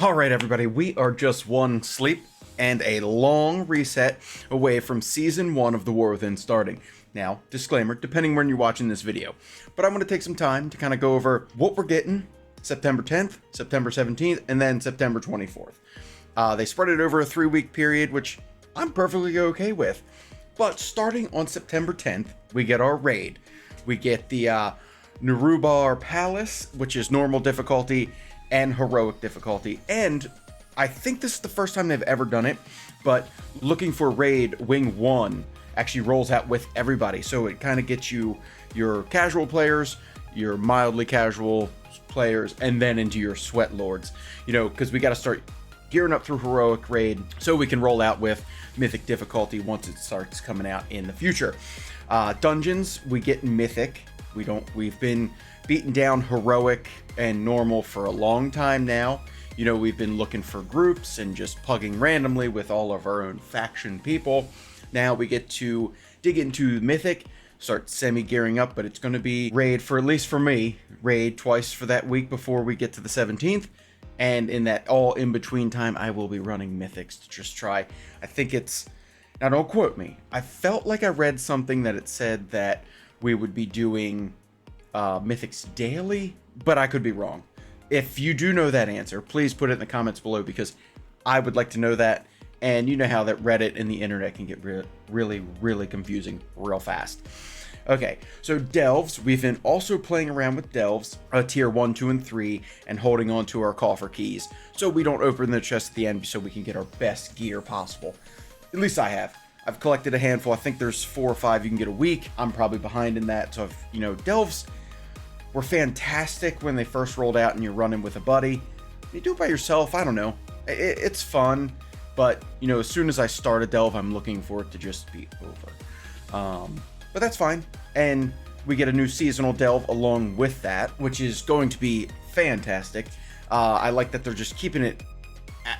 Alright everybody, we are just one sleep and a long reset away from Season 1 of The War Within starting. Now, disclaimer, depending when you're watching this video, but I'm going to take some time to kind of go over what we're getting September 10th, September 17th, and then September 24th. They spread it over a 3-week period, which I'm perfectly okay with. But starting on September 10th, we get our raid. We get the Narubar Palace, which is normal difficulty, and heroic difficulty. And I think this is the first time they've ever done it, but looking for raid Wing 1 actually rolls out with everybody. So it kind of gets you your casual players, your mildly casual players, and then into your sweat lords. You know, because we got to start gearing up through heroic raid so we can roll out with mythic difficulty once it starts coming out in the future. Dungeons, we get mythic. We've been beaten down heroic and normal for a long time now. You know, we've been looking for groups and just plugging randomly with all of our own faction people. Now we get to dig into mythic, start semi-gearing up, but it's going to be raid for, at least for me, raid twice for that week before we get to the 17th. And in that all in-between time, I will be running mythics to just try. I think it's, now don't quote me, I felt like I read something that it said that we would be doing mythics daily, but I could be wrong. If you do know that answer, please put it in the comments below, because I would like to know that. And you know how that Reddit and the internet can get really confusing real fast. Okay, so delves, we've been also playing around with delves, tier 1, 2, and 3, and holding on to our coffer keys so we don't open the chest at the end, so we can get our best gear possible. At least I have. I've collected a handful. I think there's 4 or 5 you can get a week. I'm probably behind in that. So, delves were fantastic when they first rolled out and you're running with a buddy. You do it by yourself, I don't know. It's fun, but, as soon as I start a delve, I'm looking for it to just be over. But that's fine. And we get a new seasonal delve along with that, which is going to be fantastic. I like that they're just keeping it,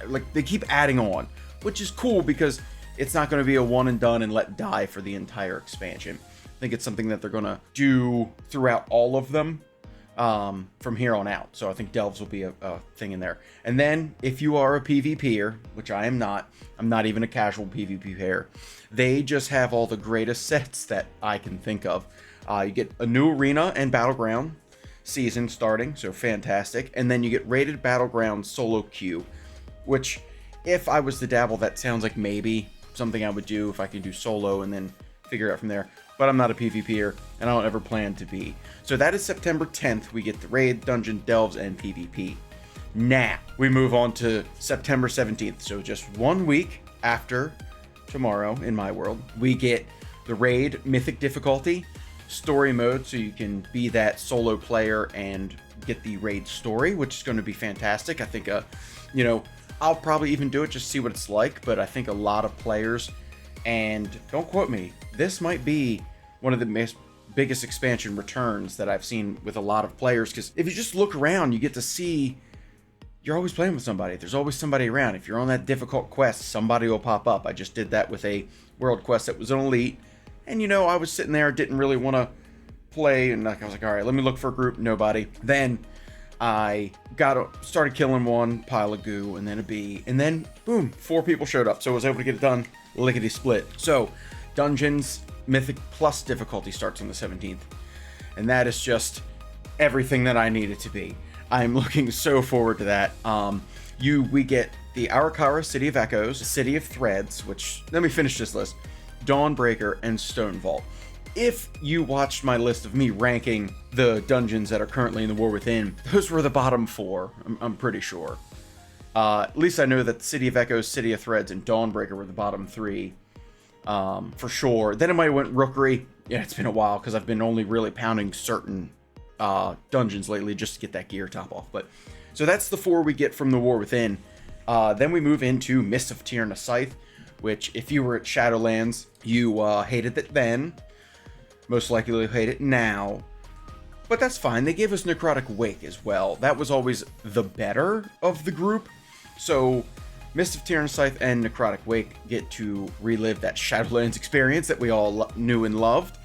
like they keep adding on, which is cool because it's not going to be a one and done and let die for the entire expansion. I think it's something that they're going to do throughout all of them from here on out. So I think delves will be a thing in there. And then if you are a PvPer, which I am not, I'm not even a casual PvP player, they just have all the greatest sets that I can think of. You get a new arena and battleground season starting, so fantastic. And then you get rated battleground solo queue, which if I was to dabble, that sounds like maybe something I would do if I could do solo and then figure out from there. But I'm not a PvPer, and I don't ever plan to be. So that is September 10th. We get the raid, dungeon, delves, and PvP. Now, we move on to September 17th. So just 1 week after tomorrow, in my world, we get the raid, mythic difficulty, story mode, so you can be that solo player and get the raid story, which is going to be fantastic. I think, I'll probably even do it just to see what it's like, but I think a lot of players, and don't quote me, this might be one of the biggest expansion returns that I've seen with a lot of players, because if you just look around, you get to see you're always playing with somebody. There's always somebody around. If you're on that difficult quest, somebody will pop up. I just did that with a world quest that was an elite, and I was sitting there, didn't really want to play, and I was like, all right, let me look for a group. Nobody. Then I started killing one pile of goo and then a bee, and then boom, 4 people showed up, so I was able to get it done lickety split. So dungeons mythic plus difficulty starts on the 17th, and that is just everything that I need it to be. I'm looking so forward to that. We get the Arakara City of Echoes, City of Threads, which, let me finish this list, Dawnbreaker, and Stone Vault. If you watched my list of me ranking the dungeons that are currently in the War Within, those were the bottom 4, I'm pretty sure. At least I know that City of Echoes, City of Threads, and Dawnbreaker were the bottom 3, for sure. Then I might have went Rookery. Yeah, it's been a while because I've been only really pounding certain dungeons lately just to get that gear top off. But so that's the 4 we get from the War Within. Then we move into Mist of Tyr and Scythe, which if you were at Shadowlands, you hated it then. Most likely you'll hate it now, but that's fine. They gave us Necrotic Wake as well. That was always the better of the group. So Mist of Tyr and Scythe and Necrotic Wake get to relive that Shadowlands experience that we all knew and loved.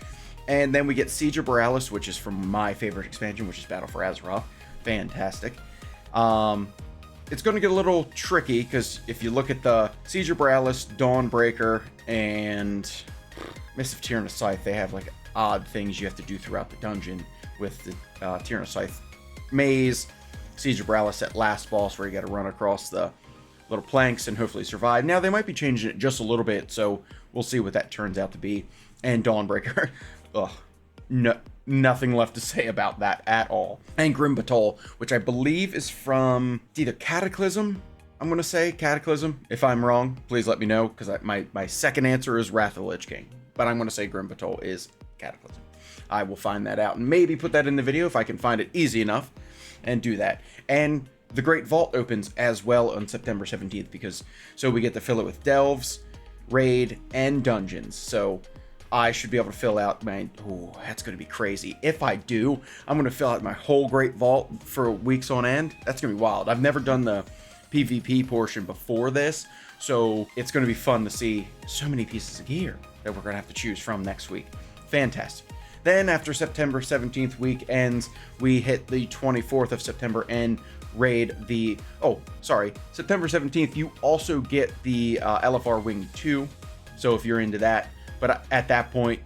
And then we get Siege of Borealis, which is from my favorite expansion, which is Battle for Azeroth. Fantastic. it's going to get a little tricky, because if you look at the Siege of Bralis, Dawnbreaker, and Mists of Tyranid Scythe, they have like odd things you have to do throughout the dungeon with the Tyranid Scythe maze. Siege of Bralis, that last boss where you got to run across the little planks and hopefully survive. Now, they might be changing it just a little bit, so we'll see what that turns out to be. And Dawnbreaker, ugh, no, nothing left to say about that at all. And Grim Batol, which I believe is from either Cataclysm. I'm going to say Cataclysm. If I'm wrong, please let me know, because my second answer is Wrath of the Lich King. But I'm going to say Grim Batol is Cataclysm. I will find that out and maybe put that in the video if I can find it easy enough and do that. And the Great Vault opens as well on September 17th, so we get to fill it with delves, raid, and dungeons. So I should be able to fill out my, oh, that's going to be crazy. If I do, I'm going to fill out my whole Great Vault for weeks on end. That's going to be wild. I've never done the PvP portion before this, so it's going to be fun to see so many pieces of gear that we're going to have to choose from next week. Fantastic. Then after September 17th week ends, we hit the 24th of September and raid the, September 17th, you also get the LFR Wing 2, so if you're into that. But at that point,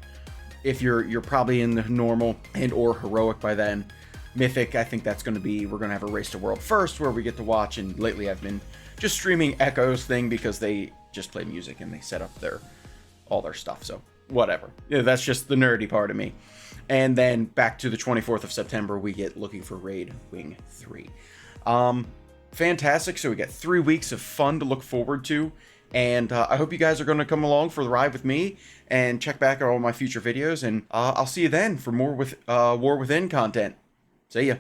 if you're probably in the normal and or heroic by then, mythic, I think that's going to be, we're going to have a Race to World first, where we get to watch, and lately I've been just streaming Echo's thing because they just play music and they set up all their stuff, so whatever. Yeah, that's just the nerdy part of me. And then back to the 24th of September, we get looking for Raid Wing 3. Fantastic. So we get 3 weeks of fun to look forward to. And I hope you guys are going to come along for the ride with me and check back on all my future videos. And I'll see you then for more with War Within content. See ya.